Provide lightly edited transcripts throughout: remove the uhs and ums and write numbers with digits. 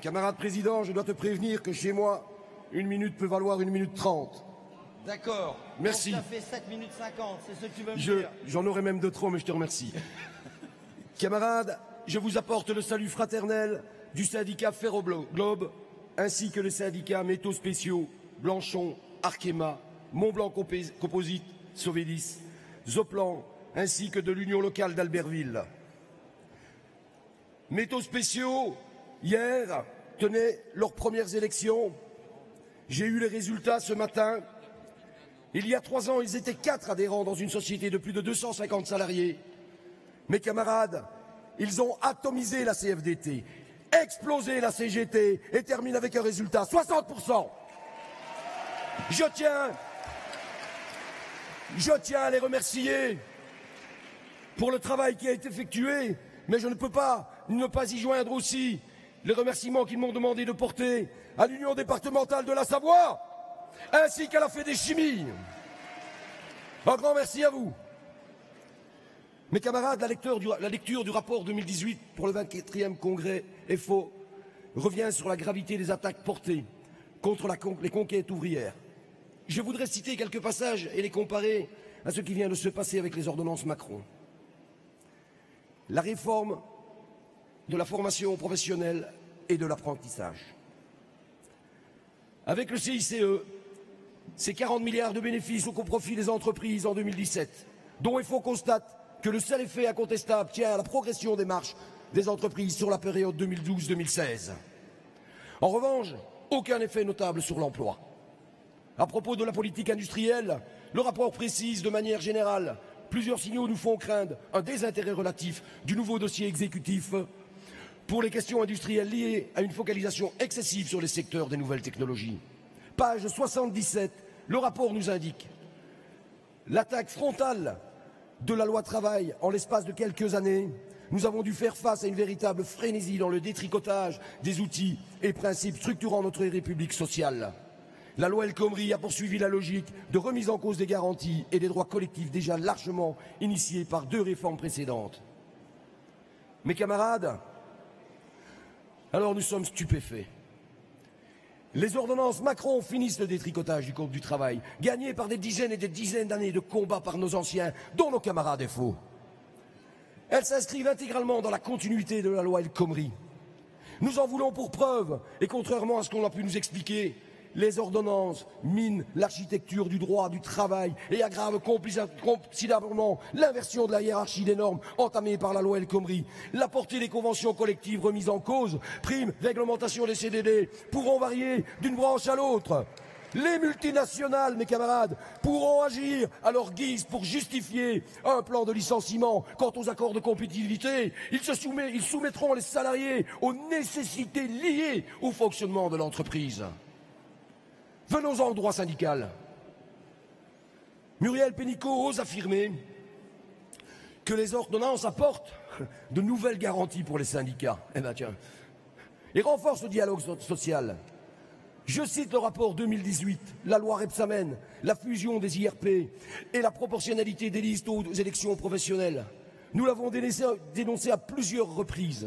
Camarade président, je dois te prévenir que chez moi, 1 minute peut valoir 1 minute 30. D'accord. Merci. Donc ça fait 7 minutes 50, c'est ce que tu veux me dire. J'en aurais même de trop, mais je te remercie. Camarades, je vous apporte le salut fraternel du syndicat Ferroglobe, ainsi que le syndicat Métaux Spéciaux, Blanchon, Arkema, Montblanc Composite, Sovédis, Zoplan, ainsi que de l'Union locale d'Albertville. Métaux Spéciaux, hier, tenaient leurs premières élections. J'ai eu les résultats ce matin. Il y a 3 ans, ils étaient 4 adhérents dans une société de plus de 250 salariés. Mes camarades, ils ont atomisé la CFDT, explosé la CGT et terminent avec un résultat 60%. Je tiens à les remercier pour le travail qui a été effectué, mais je ne peux pas ne pas y joindre aussi les remerciements qu'ils m'ont demandé de porter à l'Union départementale de la Savoie, ainsi qu'à la Fédé Chimie. Un grand merci à vous. Mes camarades, la lecture du rapport 2018 pour le 24e congrès FO revient sur la gravité des attaques portées contre les conquêtes ouvrières. Je voudrais citer quelques passages et les comparer à ce qui vient de se passer avec les ordonnances Macron. La réforme de la formation professionnelle et de l'apprentissage. Avec le CICE, c'est 40 milliards de bénéfices au profit des entreprises en 2017, dont FO constate que le seul effet incontestable tient à la progression des marges des entreprises sur la période 2012-2016. En revanche, aucun effet notable sur l'emploi. À propos de la politique industrielle, le rapport précise de manière générale plusieurs signaux nous font craindre un désintérêt relatif du nouveau dossier exécutif pour les questions industrielles liées à une focalisation excessive sur les secteurs des nouvelles technologies. Page 77, le rapport nous indique l'attaque frontale de la loi travail en l'espace de quelques années. Nous avons dû faire face à une véritable frénésie dans le détricotage des outils et principes structurant notre République sociale. La loi El Khomri a poursuivi la logique de remise en cause des garanties et des droits collectifs déjà largement initiés par 2 réformes précédentes. Mes camarades, alors nous sommes stupéfaits. Les ordonnances Macron finissent le détricotage du Code du travail, gagné par des dizaines et des dizaines d'années de combats par nos anciens, dont nos camarades FO. Elles s'inscrivent intégralement dans la continuité de la loi El Khomri. Nous en voulons pour preuve, et contrairement à ce qu'on a pu nous expliquer, les ordonnances minent l'architecture du droit du travail et aggravent considérablement l'inversion de la hiérarchie des normes entamée par la loi El Khomri. La portée des conventions collectives remises en cause, primes, réglementation des CDD, pourront varier d'une branche à l'autre. Les multinationales, mes camarades, pourront agir à leur guise pour justifier un plan de licenciement. Quant aux accords de compétitivité, ils soumettront les salariés aux nécessités liées au fonctionnement de l'entreprise. Venons-en au droit syndical. Muriel Pénicaud ose affirmer que les ordonnances apportent de nouvelles garanties pour les syndicats. Eh bien tiens, et renforcent le dialogue social. Je cite le rapport 2018, la loi Rebsamen, la fusion des IRP et la proportionnalité des listes aux élections professionnelles. Nous l'avons dénoncé à plusieurs reprises.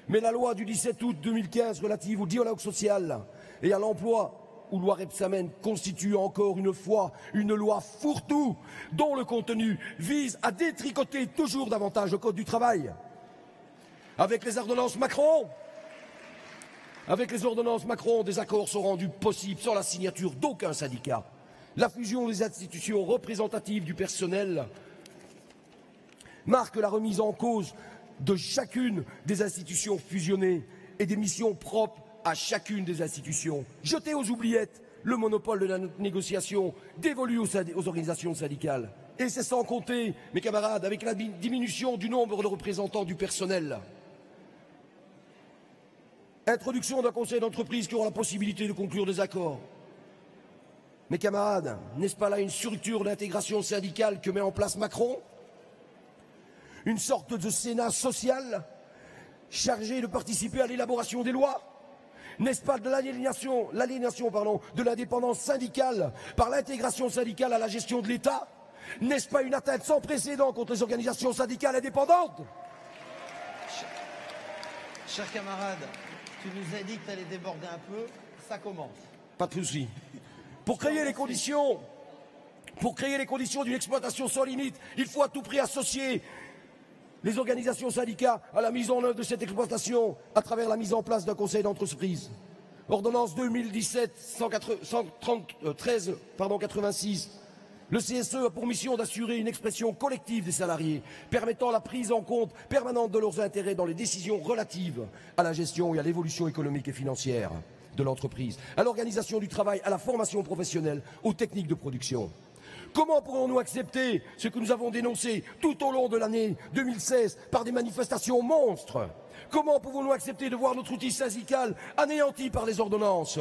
Mais la loi du 17 août 2015 relative au dialogue social et à l'emploi, ou loi Rebsamen, constitue encore une fois une loi fourre-tout dont le contenu vise à détricoter toujours davantage le Code du travail. Avec les ordonnances Macron, des accords sont rendus possibles sans la signature d'aucun syndicat. La fusion des institutions représentatives du personnel marque la remise en cause de chacune des institutions fusionnées et des missions propres à chacune des institutions. Jeter aux oubliettes le monopole de la négociation dévolu aux organisations syndicales. Et c'est sans compter, mes camarades, avec la diminution du nombre de représentants du personnel. Introduction d'un conseil d'entreprise qui aura la possibilité de conclure des accords. Mes camarades, n'est-ce pas là une structure d'intégration syndicale que met en place Macron? Une sorte de Sénat social chargé de participer à l'élaboration des lois? N'est-ce pas de l'aliénation de l'indépendance syndicale par l'intégration syndicale à la gestion de l'État? N'est-ce pas une atteinte sans précédent contre les organisations syndicales indépendantes? Chers camarades, Tu nous as dit que tu allais déborder un peu. Ça commence. Pas de souci. Pour créer les conditions d'une exploitation sans limite, il faut à tout prix associer les organisations syndicats à la mise en œuvre de cette exploitation à travers la mise en place d'un conseil d'entreprise. Ordonnance 2017-113-86. Le CSE a pour mission d'assurer une expression collective des salariés, permettant la prise en compte permanente de leurs intérêts dans les décisions relatives à la gestion et à l'évolution économique et financière de l'entreprise, à l'organisation du travail, à la formation professionnelle, aux techniques de production. Comment pourrons-nous accepter ce que nous avons dénoncé tout au long de l'année 2016 par des manifestations monstres? Comment pouvons-nous accepter de voir notre outil syndical anéanti par les ordonnances?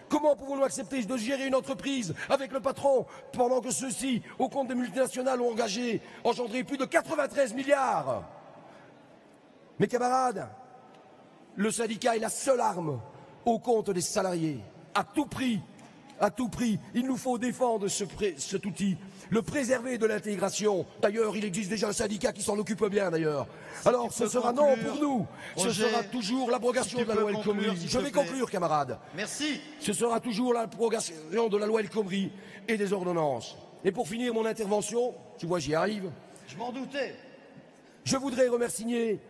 Comment pouvons-nous accepter de gérer une entreprise avec le patron pendant que ceux-ci, au compte des multinationales, ont engendré plus de 93 milliards? Mes camarades, le syndicat est la seule arme au compte des salariés. À tout prix, il nous faut défendre cet outil, le préserver de l'intégration. D'ailleurs, il existe déjà un syndicat qui s'en occupe bien, d'ailleurs. Alors, ce sera non pour nous. Ce sera toujours l'abrogation de la loi El Khomri. Je vais conclure, camarades. Merci. Ce sera toujours l'abrogation de la loi El Khomri et des ordonnances. Et pour finir mon intervention, tu vois, j'y arrive. Je m'en doutais. Je voudrais remercier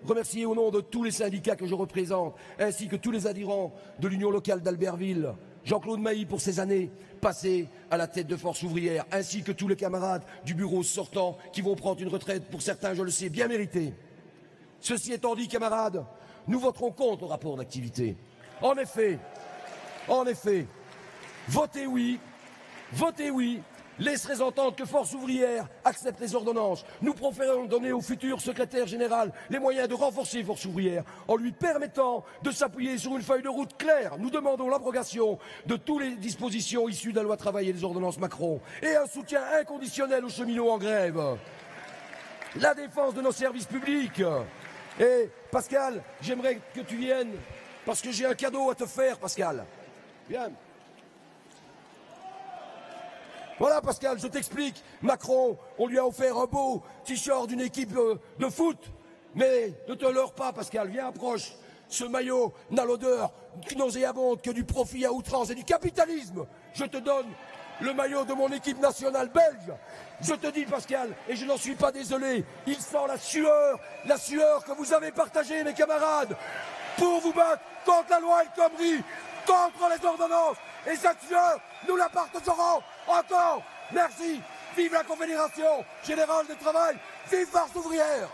au nom de tous les syndicats que je représente, ainsi que tous les adhérents de l'Union locale d'Albertville, Jean-Claude Mailly pour ses années passées à la tête de Force ouvrière, ainsi que tous les camarades du bureau sortant qui vont prendre une retraite, pour certains, je le sais, bien méritée. Ceci étant dit, camarades, nous voterons contre le rapport d'activité. En effet, votez oui, laisserait entendre que Force ouvrière accepte les ordonnances. Nous préférons donner au futur secrétaire général les moyens de renforcer Force ouvrière en lui permettant de s'appuyer sur une feuille de route claire. Nous demandons l'abrogation de toutes les dispositions issues de la loi travail et des ordonnances Macron et un soutien inconditionnel aux cheminots en grève. La défense de nos services publics. Et Pascal, j'aimerais que tu viennes parce que j'ai un cadeau à te faire, Pascal. Viens. Voilà, Pascal, je t'explique. Macron, on lui a offert un beau t-shirt d'une équipe de foot. Mais ne te leurre pas, Pascal, viens, approche. Ce maillot n'a l'odeur nauséabonde que du profit à outrance et du capitalisme. Je te donne le maillot de mon équipe nationale belge. Je te dis, Pascal, et je n'en suis pas désolé, il sent la sueur que vous avez partagée, mes camarades, pour vous battre contre la loi El Khomri, contre les ordonnances. Et cette sueur, nous la partagerons encore. Merci. Vive la Confédération Générale du Travail. Vive Force ouvrière.